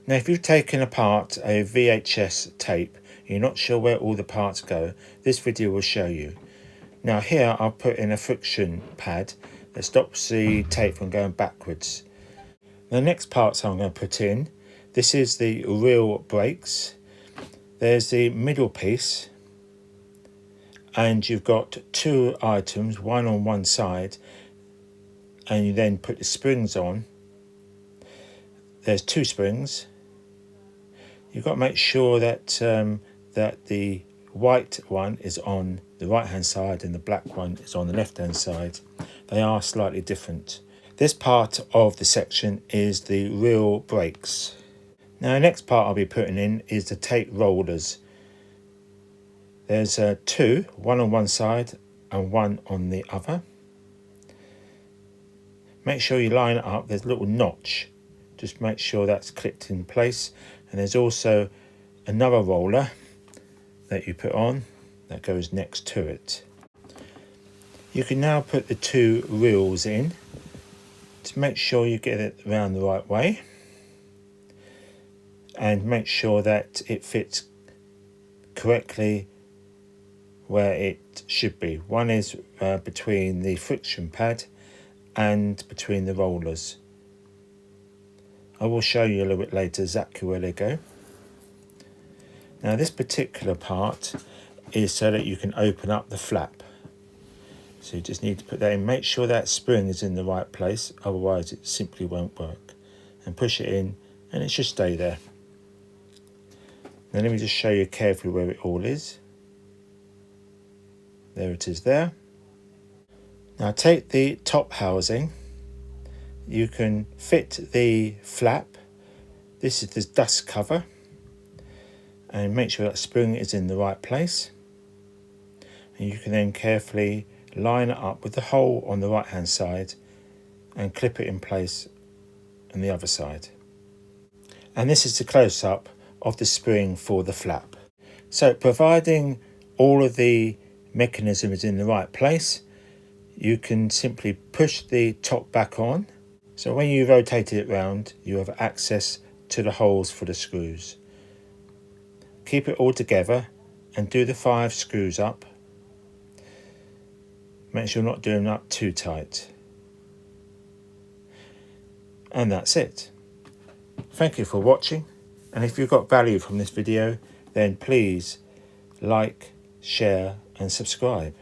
Now if you've taken apart a VHS tape, you're not sure where all the parts go, this video will show you. Now here I'll put in a friction pad that stops the tape from going backwards. The next parts I'm going to put in, this is the real brakes. There's the middle piece, and you've got two items, one on one side, and you then put the springs on. There's two springs. You've got to make sure that that the white one is on the right hand side and the black one is on the left hand side. They are slightly different. This part of the section is the real brakes. Now the next part I'll be putting in is the tape rollers. There's two, one on one side and one on the other. Make sure you line it up. There's a little notch. Just make sure that's clipped in place. And there's also another roller that you put on that goes next to it. You can now put the two reels in to make sure you get it around the right way and make sure that it fits correctly where it should be. One is between the friction pad and between the rollers. I will show you a little bit later exactly where they go. Now this particular part is so that you can open up the flap. So you just need to put that in. Make sure that spring is in the right place, otherwise it simply won't work. And push it in and it should stay there. Now let me just show you carefully where it all is. There it is there. Now take the top housing. You can fit the flap. This is the dust cover. And make sure that spring is in the right place. And you can then carefully line it up with the hole on the right hand side and clip it in place on the other side. And this is the close-up of the spring for the flap. So providing all of the mechanism is in the right place, you can simply push the top back on. So when you rotate it round, you have access to the holes for the screws. Keep it all together and do the 5 screws up. Make sure you're not doing them up too tight. And that's it. Thank you for watching. And if you got value from this video, then please like, share and subscribe.